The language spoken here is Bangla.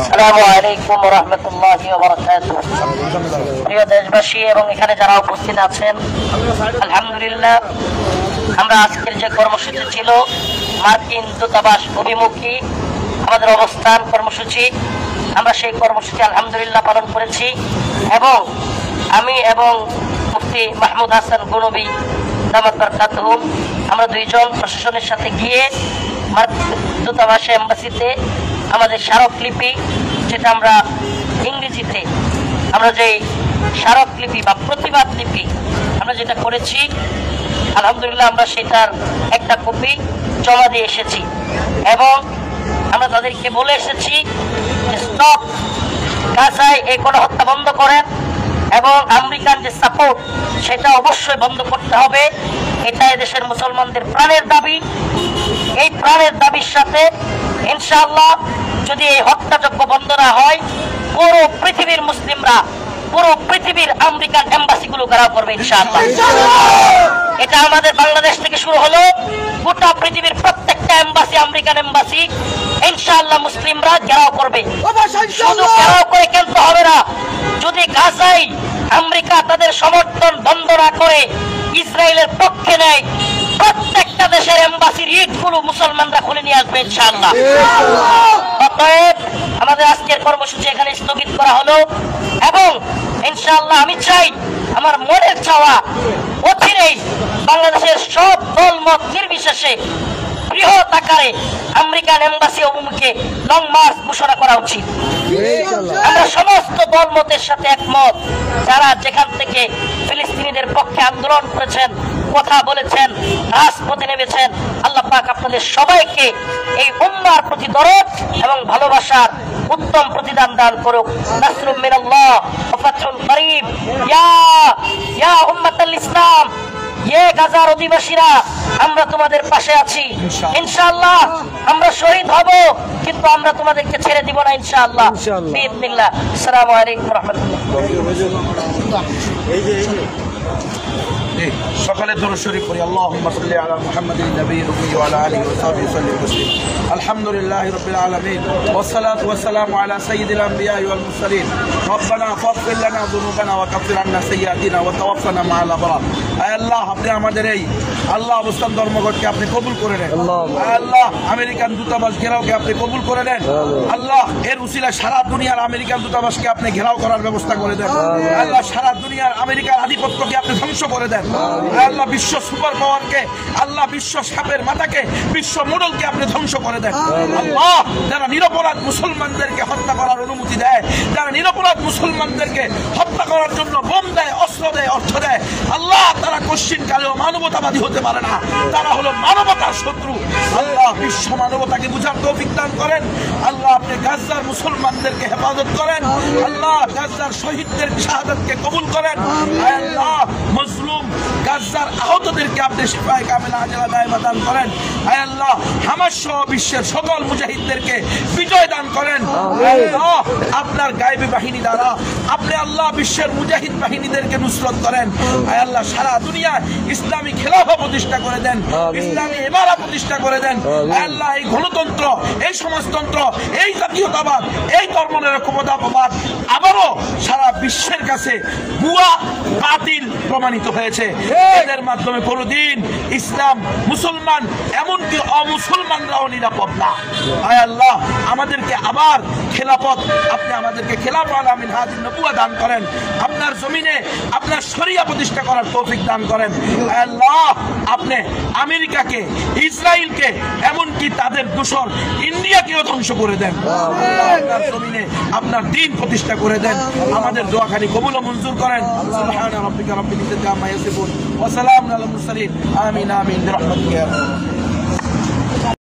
আসসালামু আলাইকুম ওয়া রাহমাতুল্লাহি ওয়া বারাকাতুহু। প্রিয় দেশবাসী এবং এখানে যারা উপস্থিত আছেন, আলহামদুলিল্লাহ আমরা আজকের যে কর্মসূচি ছিল মার্কিন দূতাবাস অভিমুখী আমাদের অবস্থান কর্মসূচি, আমরা সেই কর্মসূচি আলহামদুলিল্লাহ পালন করেছি এবং আমি এবং মুফতি মাহমুদ হাসান গনবী দামাত বারাকাতুহু আমরা দুইজন প্রশাসনের সাথে গিয়ে দূতাবাসে এম্বাসিতে আমাদের স্মারকলিপি, যেটা আমরা ইংরেজিতে আমরা যে স্মারকলিপি বা প্রতিবাদ লিপি আমরা যেটা করেছি, আলহামদুলিল্লাহ আমরা সেটার একটা কপি জমা দিয়ে এসেছি এবং আমরা তাদেরকে বলে এসেছি যে স্টপ গাজায় এই গণহত্যা বন্ধ করেন এবং আমেরিকান যে সাপোর্ট সেটা অবশ্যই বন্ধ করতে হবে। এটা দেশের মুসলমানদের প্রাণের দাবি। এই প্রাণের দাবির সাথে ইনশাআল্লাহ যদি এই হত্যাযজ্ঞ বন্ধ না হয়, পুরো পৃথিবীর মুসলিমরা পুরো পৃথিবীর আমেরিকান এম্বাসিগুলো ঘেরাও করবে ইনশাআল্লাহ। এটা আমাদের বাংলাদেশ থেকে শুরু হলো, গোটা পৃথিবীর প্রত্যেকটা এম্বাসি, আমেরিকান এম্বাসি ইনশাআল্লাহ মুসলিমরা ঘেরাও করবে। শুধু ঘেরাও করে কেনতে হবে না, যদি গাজায় আমেরিকা তাদের সমর্থন বন্ধ না করে ইসরায়েলের পক্ষে নেয়, প্রত্যেকটা দেশের এম্বাসির ইটগুলো মুসলমানরা খুলে নিয়ে আসবে ইনশাআল্লাহ। অতএব আমাদের আজকের কর্মসূচি এখানে স্থগিত করা হলো এবং ইনশাআল্লাহ আমি চাই, আমার মনের চাওয়া, অচিরেই বাংলাদেশের সব দল মত নির্বিশেষে বৃহৎ আকারে আমেরিকান এম্বাসি অভিমুখে লং মার্চ ঘোষণা করা উচিত। আমরা সমস্ত দল মতের সাথে একমত, যারা যেখান থেকে ফিলিস্তিনিদের পক্ষে আন্দোলন করেছেন, কথা বলেছেন, রাজপথে নেমেছেন। আল্লাহ পাক আপনাদের সবাইকে এই উম্মার প্রতি দরদ এবং ভালোবাসার উত্তম প্রতিদান দান করুক। নাসরুম মিনাল্লাহ ওয়া ফাতহুন করিব। ইয়া উম্মাতাল ইসলাম, গাজার অধিবাসীরা, আমরা তোমাদের পাশে আছি ইনশাআল্লাহ। আমরা শহীদ হব কিন্তু আমরা তোমাদেরকে ছেড়ে দিব না ইনশাআল্লাহ বিইذنিল্লাহ। আসসালামু আলাইকুম ওয়া রাহমাতুল্লাহ। সকালে দরুদ শরীফ পড়ি। আল্লাহুম্মা সাল্লি আলা মুহাম্মাদিন নবিয়্যিল উম্মি ওয়া আলা আলিহি ওয়া সাহবিহি সাল্লিম তাসলিম। আলহামদুলিল্লাহি রাব্বিল আলামিন ওয়াস সালাতু ওয়াস সালামু আলা সাইয়্যিদিল আমবিয়া ওয়াল মুরসালিন। রব্বানা ফাগফির লানা যুনুবানা ওয়া কাফির আন্না সাইয়্যাতিনা ওয়া তাওয়াফানা মা'আল আবরার। আয় আল্লাহ, আপনি আমাদের এই আল্লাহ অবস্থান ধর্মঘটকে আপনি কবুল করে নেন। আয় আল্লাহ, আমেরিকান দূতাবাস ঘেরাওকে আপনি কবুল করে নেন। আল্লাহ, এর উসিলায় সারা দুনিয়ার আমেরিকান দূতাবাসকে আপনি ঘেরাও করার ব্যবস্থা করে দেন। আল্লাহ, সারা দুনিয়ার আমেরিকার আধিপত্যকে আপনি ধ্বংস করে দেন। আল্লাহ, বিশ্ব সুপার পাওয়ারকে, আল্লাহ বিশ্ব সাপের মাথাকে, বিশ্ব মোড়লকে আপনি ধ্বংস করে দেন। আল্লাহ, যারা নিরপরাধ মুসলমানদেরকে হত্যা করার অনুমতি দেয়, যারা নিরপরাধ মুসলমানদেরকে হত্যা করার জন্য বোম দেয়, অস্ত্র দেয়, অর্থ দেয়, আল্লাহ তারা কোশ্চিন কালেও মানবতাবাদী হতে পারে না, তারা হলো মানবতার শত্রু। আল্লাহ, বিশ্ব মানবতাকে বুঝার তৌফিক দান করেন। আল্লাহ, আপনি গাজার মুসলমানদেরকে হেফাজত করেন। আল্লাহ, গাজার শহীদদের শাহাদাতকে কবুল করেন। আল্লাহ, মজলুম গাজার আহতদেরকে আপনি শিফায়ে কামিলা আজলা দায়মা দান করেন। আয় আল্লাহ, হামাস সহ বিশ্বের সকল মুজাহিদদেরকে বিজয় দান করেন। আল্লাহ, আপনার গায়েবী বাহিনী দ্বারা আপনি আল্লাহ বিশ্বের মুজাহিদ বাহিনীদেরকে নুসরত করেন। আয় আল্লাহ, সারা দুনিয়ায় ইসলামী খেলাফা প্রতিষ্ঠা করে দেন, ইসলামী ইমারা প্রতিষ্ঠা করে দেন। আয় আল্লাহ, এই গণতন্ত্র, এই সমাজতন্ত্র, এই জাতীয়তাবাদ, এই ধর্মনিরপেক্ষতাবাদ আবারও সারা বিশ্বের কাছে ভুয়া, বাতিল প্রমাণিত হয়েছে। এদের মাধ্যমে কোনদিন ইসলাম, মুসলমান, এমনকি অমুসলমানরাও নিরাপদ না। আয় আল্লাহ, আমাদেরকে আবার খেলাফত, আপনি আমাদেরকে খেলাফত আলা মিনহাজিন নবুওয়া দান করেন। আপনার জমিনে আপনার শরিয়া প্রতিষ্ঠা করার তৌফিক দান করেন। আয় আল্লাহ, আপনি আমেরিকাকে, ইসরায়েলকে, এমনকি তাদের দূষণ ইন্ডিয়াকেও ধ্বংস করে দেন। আপনার জমিনে আপনার দ্বীন প্রতিষ্ঠা করে দেন। আমাদের দোয়াখানি কবুল ও মঞ্জুর করেন। সুবহান রাব্বিকা রাব্বিল ইজ্জাতি আম্মা ইয়াসিফুন ওয়া সালামুন আলাল মুরসালিন। আমিন আমিন বিরহমাতিকা ইয়া রাব্বাল আলামিন।